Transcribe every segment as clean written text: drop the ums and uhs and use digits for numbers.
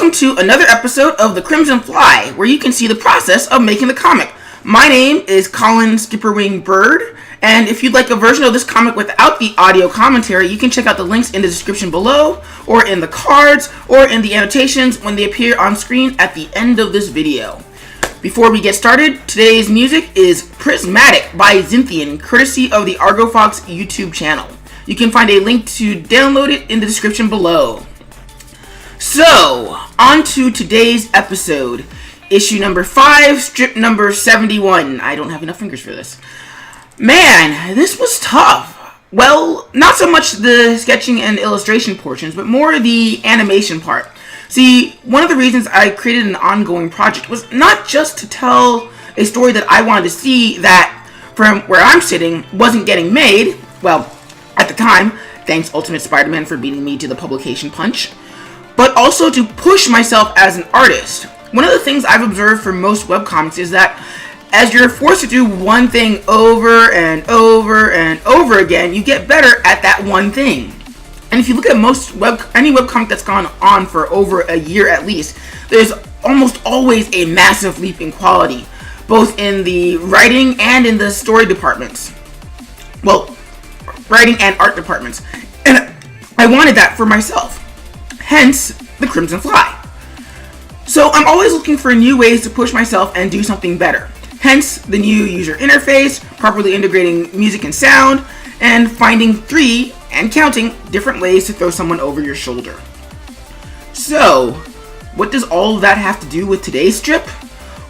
Welcome to another episode of The Crimson Fly, where you can see the process of making the comic. My name is Colin SkipperWing Bird, and if you'd like a version of this comic without the audio commentary, you can check out the links in the description below, or in the cards, or in the annotations when they appear on screen at the end of this video. Before we get started, today's music is Prismatic by Zythian, courtesy of the ArgoFox YouTube channel. You can find a link to download it in the description below. So, on to today's episode. Issue number 5, strip number 71. I don't have enough fingers for this. Man, this was tough. Well, not so much the sketching and illustration portions, but more the animation part. See, one of the reasons I created an ongoing project was not just to tell a story that I wanted to see that, from where I'm sitting, wasn't getting made. Well, at the time, thanks Ultimate Spider-Man for beating me to the publication punch. But also to push myself as an artist. One of the things I've observed for most webcomics is that as you're forced to do one thing over and over and over again, you get better at that one thing. And if you look at any webcomic that's gone on for over a year at least, there's almost always a massive leap in quality, both in the writing and in the story departments. Well, writing and art departments. And I wanted that for myself. Hence, the Crimson Fly. So I'm always looking for new ways to push myself and do something better. Hence, the new user interface, properly integrating music and sound, and finding 3, and counting, different ways to throw someone over your shoulder. So, what does all of that have to do with today's strip?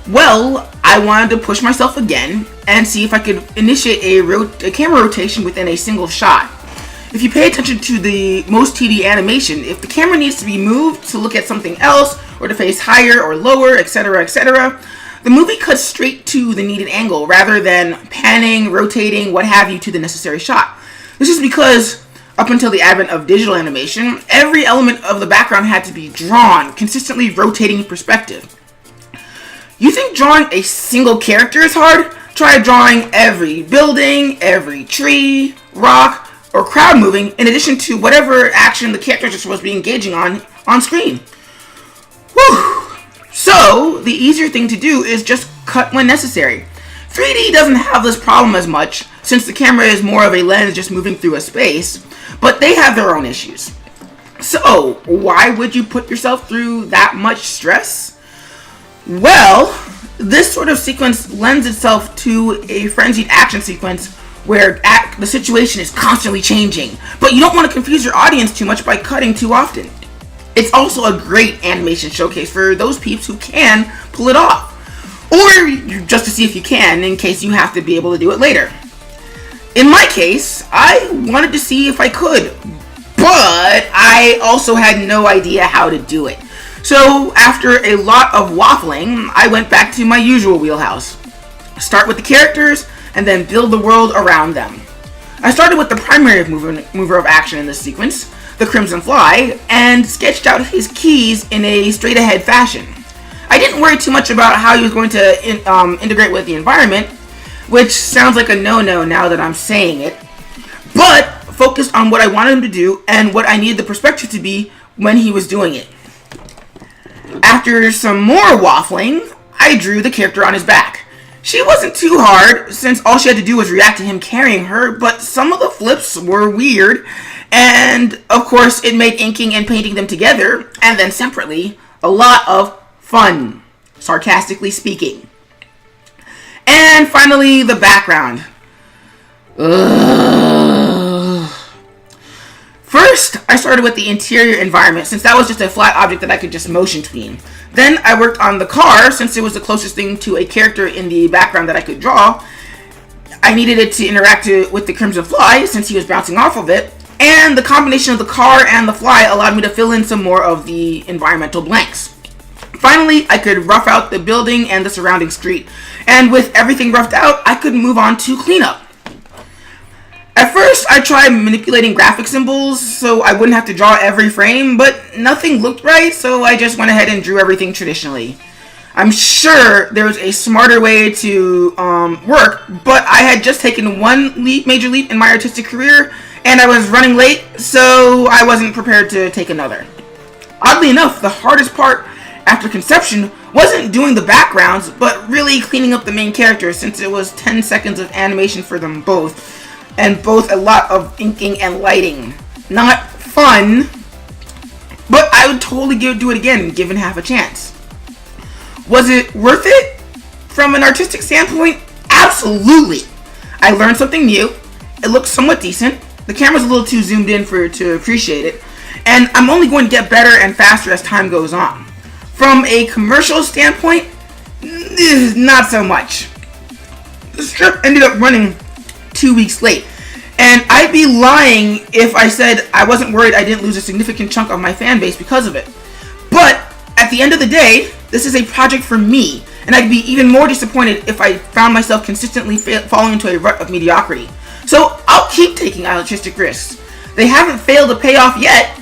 Well, I wanted to push myself again, and see if I could initiate a camera rotation within a single shot. If you pay attention to the most TV animation, if the camera needs to be moved to look at something else, or to face higher or lower, etc., the movie cuts straight to the needed angle, rather than panning, rotating, what have you, to the necessary shot. This is because, up until the advent of digital animation, every element of the background had to be drawn, consistently rotating perspective. You think drawing a single character is hard? Try drawing every building, every tree, rock, or crowd moving, in addition to whatever action the characters are supposed to be engaging on screen. Whew! So, the easier thing to do is just cut when necessary. 3D doesn't have this problem as much, since the camera is more of a lens just moving through a space, but they have their own issues. So, why would you put yourself through that much stress? Well, this sort of sequence lends itself to a frenzied action sequence where the situation is constantly changing, but you don't want to confuse your audience too much by cutting too often. It's also a great animation showcase for those peeps who can pull it off, or just to see if you can, in case you have to be able to do it later. In my case, I wanted to see if I could, but I also had no idea how to do it. So after a lot of waffling, I went back to my usual wheelhouse. Start with the characters, and then build the world around them. I started with the primary mover of action in this sequence, the Crimson Fly, and sketched out his keys in a straight-ahead fashion. I didn't worry too much about how he was going to integrate with the environment, which sounds like a no-no now that I'm saying it, but focused on what I wanted him to do and what I needed the perspective to be when he was doing it. After some more waffling, I drew the character on his back. She wasn't too hard, since all she had to do was react to him carrying her, but some of the flips were weird, and of course it made inking and painting them together, and then separately, a lot of fun, sarcastically speaking. And finally, the background. First, I started with the interior environment, since that was just a flat object that I could just motion between. Then I worked on the car, since it was the closest thing to a character in the background that I could draw. I needed it to interact with the Crimson Fly, since he was bouncing off of it. And the combination of the car and the fly allowed me to fill in some more of the environmental blanks. Finally, I could rough out the building and the surrounding street. And with everything roughed out, I could move on to cleanup. At first, I tried manipulating graphic symbols so I wouldn't have to draw every frame, but nothing looked right, so I just went ahead and drew everything traditionally. I'm sure there was a smarter way to work, but I had just taken one major leap in my artistic career, and I was running late, so I wasn't prepared to take another. Oddly enough, the hardest part after conception wasn't doing the backgrounds, but really cleaning up the main characters, since it was 10 seconds of animation for them both, and both a lot of inking and lighting. Not fun, but I would totally do it again, given half a chance. Was it worth it? From an artistic standpoint, absolutely. I learned something new. It looks somewhat decent. The camera's a little too zoomed in to appreciate it. And I'm only going to get better and faster as time goes on. From a commercial standpoint, not so much. The strip ended up running 2 weeks late. And I'd be lying if I said I wasn't worried I didn't lose a significant chunk of my fan base because of it. But at the end of the day, this is a project for me, and I'd be even more disappointed if I found myself consistently falling into a rut of mediocrity. So I'll keep taking artistic risks. They haven't failed to pay off yet.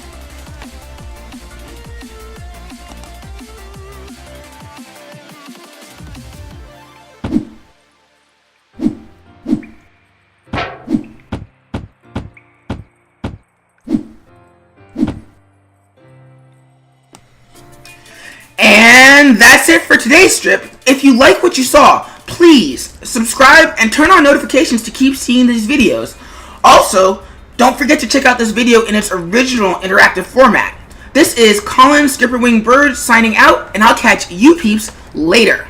And that's it for today's strip. If you like what you saw, please subscribe and turn on notifications to keep seeing these videos. Also, don't forget to check out this video in its original interactive format. This is Colin SkipperWing Bird signing out, and I'll catch you peeps later.